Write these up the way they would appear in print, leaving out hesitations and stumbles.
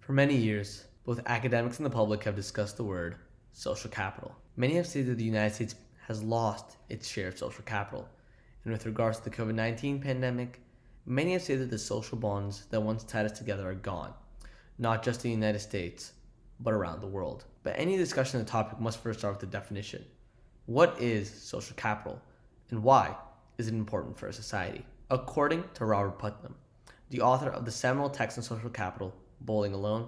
For many years, both academics and the public have discussed the word social capital. Many have stated that the United States has lost its share of social capital. And with regards to the COVID-19 pandemic, many have stated that the social bonds that once tied us together are gone, not just in the United States, but around the world. But any discussion on the topic must first start with the definition. What is social capital, and why is it important for a society? According to Robert Putnam, the author of the seminal text on social capital, Bowling Alone,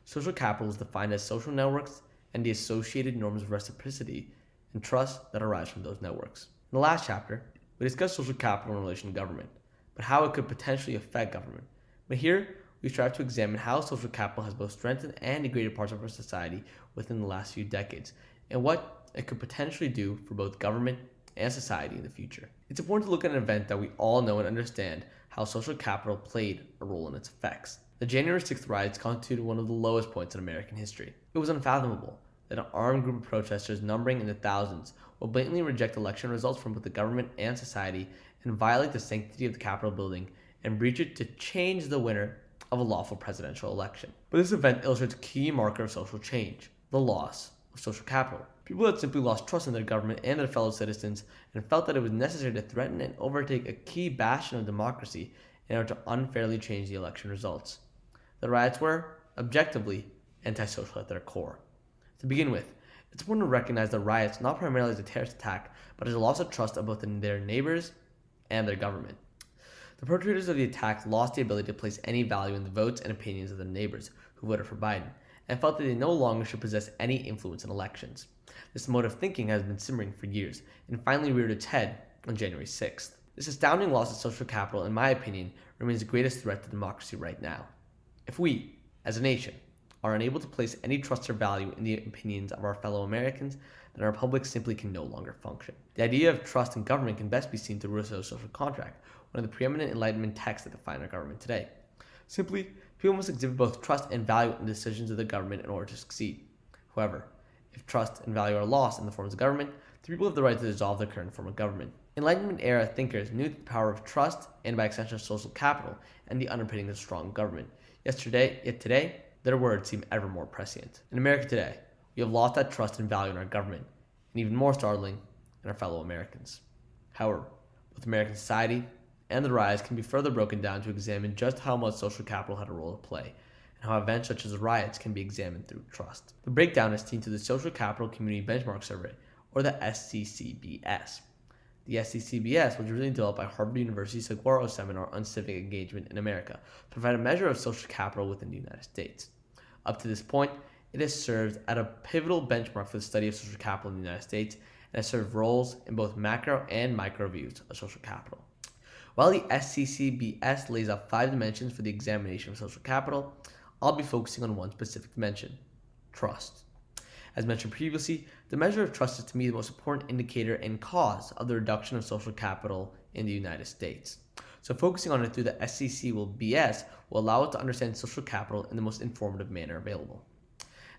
social capital is defined as social networks and the associated norms of reciprocity and trust that arise from those networks. In the last chapter, we discussed social capital in relation to government, but how it could potentially affect government. But here, we strive to examine how social capital has both strengthened and degraded parts of our society within the last few decades, and what it could potentially do for both government and society in the future. It's important to look at an event that we all know and understand how social capital played a role in its effects. The January 6th riots constituted one of the lowest points in American history. It was unfathomable that an armed group of protesters numbering in the thousands will blatantly reject election results from both the government and society and violate the sanctity of the Capitol building and breach it to change the winner of a lawful presidential election. But this event illustrates a key marker of social change, the loss of social capital. People had simply lost trust in their government and their fellow citizens and felt that it was necessary to threaten and overtake a key bastion of democracy in order to unfairly change the election results. The riots were, objectively, antisocial at their core. To begin with, it's important to recognize the riots not primarily as a terrorist attack, but as a loss of trust of both their neighbors and their government. The perpetrators of the attack lost the ability to place any value in the votes and opinions of their neighbors who voted for Biden, and felt that they no longer should possess any influence in elections. This mode of thinking has been simmering for years, and finally reared its head on January 6th. This astounding loss of social capital, in my opinion, remains the greatest threat to democracy right now. If we, as a nation, are unable to place any trust or value in the opinions of our fellow Americans, then our republic simply can no longer function. The idea of trust in government can best be seen through Rousseau's Social Contract, one of the preeminent Enlightenment texts that define our government today. Simply, people must exhibit both trust and value in the decisions of the government in order to succeed. However, if trust and value are lost in the forms of government, the people have the right to dissolve their current form of government. Enlightenment-era thinkers knew the power of trust and, by extension, social capital and the underpinning of strong government. Yet today, their words seem ever more prescient. In America today, we have lost that trust and value in our government, and even more startling, in our fellow Americans. However, both American society and the rise can be further broken down to examine just how much social capital had a role to play, and how events such as riots can be examined through trust. The breakdown is seen through the Social Capital Community Benchmark Survey, or the SCCBS. The SCCBS was originally developed by Harvard University's Saguaro Seminar on Civic Engagement in America to provide a measure of social capital within the United States. Up to this point, it has served as a pivotal benchmark for the study of social capital in the United States and has served roles in both macro and micro views of social capital. While the SCCBS lays out 5 dimensions for the examination of social capital, I'll be focusing on one specific dimension: trust. As mentioned previously, the measure of trust is to me the most important indicator and cause of the reduction of social capital in the United States. So focusing on it through the SCCBS will allow us to understand social capital in the most informative manner available.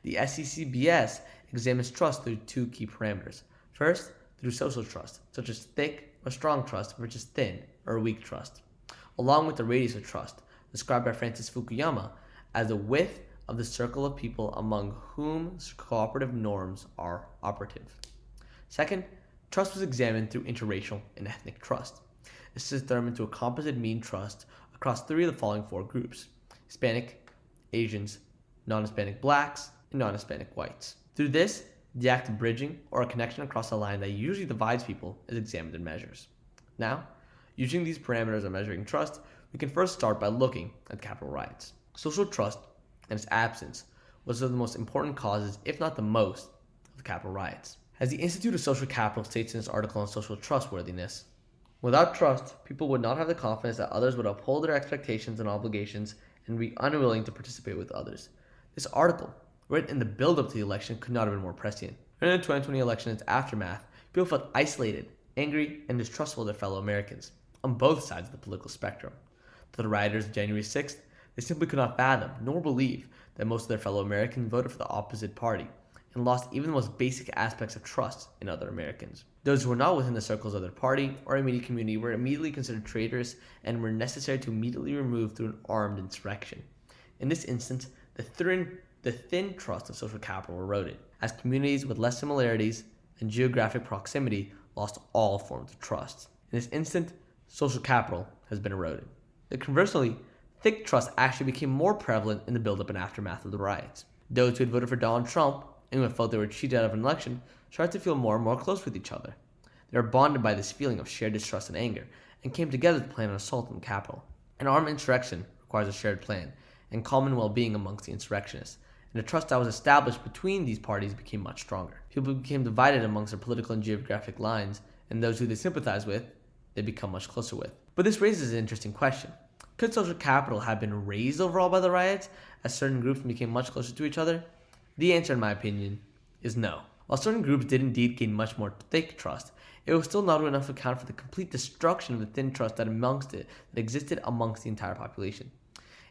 The SCCBS examines trust through 2 key parameters. First, through social trust, such as thick or strong trust versus thin or weak trust, along with the radius of trust, described by Francis Fukuyama as the width of the circle of people among whom cooperative norms are operative. Second, trust was examined through interracial and ethnic trust. This is determined through a composite mean trust across 3 of the following 4 groups: Hispanic, Asians, non-Hispanic blacks, and non-Hispanic whites. Through this, the act of bridging, or a connection across a line that usually divides people, is examined and measures. Now, using these parameters of measuring trust, we can first start by looking at Capitol riots. Social trust and its absence was one of the most important causes, if not the most, of the Capitol riots. As the Institute of Social Capital states in its article on social trustworthiness, without trust, people would not have the confidence that others would uphold their expectations and obligations and be unwilling to participate with others. This article, written in the build-up to the election, could not have been more prescient. During the 2020 election and its aftermath, people felt isolated, angry, and distrustful of their fellow Americans, on both sides of the political spectrum. To the rioters of January 6th, they simply could not fathom nor believe that most of their fellow Americans voted for the opposite party and lost even the most basic aspects of trust in other Americans. Those who were not within the circles of their party or immediate community were immediately considered traitors and were necessary to immediately remove through an armed insurrection. In this instance, The thin trust of social capital eroded, as communities with less similarities and geographic proximity lost all forms of trust. In this instant, social capital has been eroded. Conversely, thick trust actually became more prevalent in the buildup and aftermath of the riots. Those who had voted for Donald Trump and who had felt they were cheated out of an election started to feel more and more close with each other. They were bonded by this feeling of shared distrust and anger, and came together to plan an assault on the Capitol. An armed insurrection requires a shared plan, and common well-being amongst the insurrectionists, and the trust that was established between these parties became much stronger. People became divided amongst their political and geographic lines, and those who they sympathized with, they become much closer with. But this raises an interesting question. Could social capital have been raised overall by the riots, as certain groups became much closer to each other? The answer, in my opinion, is no. While certain groups did indeed gain much more thick trust, it was still not enough to account for the complete destruction of the thin trust that existed amongst the entire population.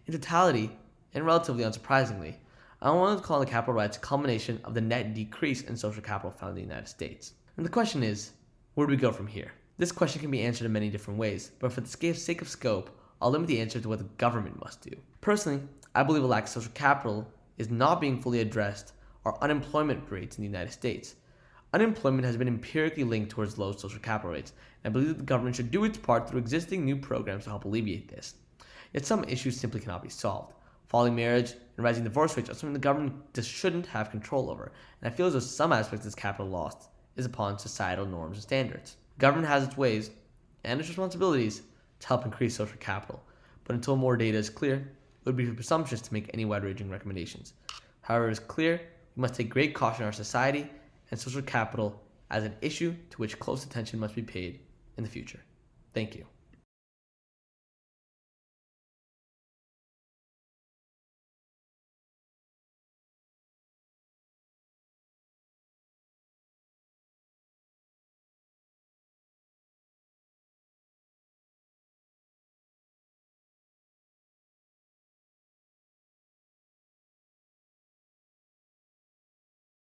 In totality, and relatively unsurprisingly, I wanted to call the Capitol riots a culmination of the net decrease in social capital found in the United States. And the question is, where do we go from here? This question can be answered in many different ways, but for the sake of scope, I'll limit the answer to what the government must do. Personally, I believe a lack of social capital is not being fully addressed are unemployment rates in the United States. Unemployment has been empirically linked towards low social capital rates, and I believe that the government should do its part through existing new programs to help alleviate this. Yet some issues simply cannot be solved. Falling marriage and rising divorce rates are something the government just shouldn't have control over, and I feel as though some aspects of this capital lost is upon societal norms and standards. Government has its ways and its responsibilities to help increase social capital, but until more data is clear, it would be presumptuous to make any wide-ranging recommendations. However, it is clear we must take great caution in our society and social capital as an issue to which close attention must be paid in the future. Thank you.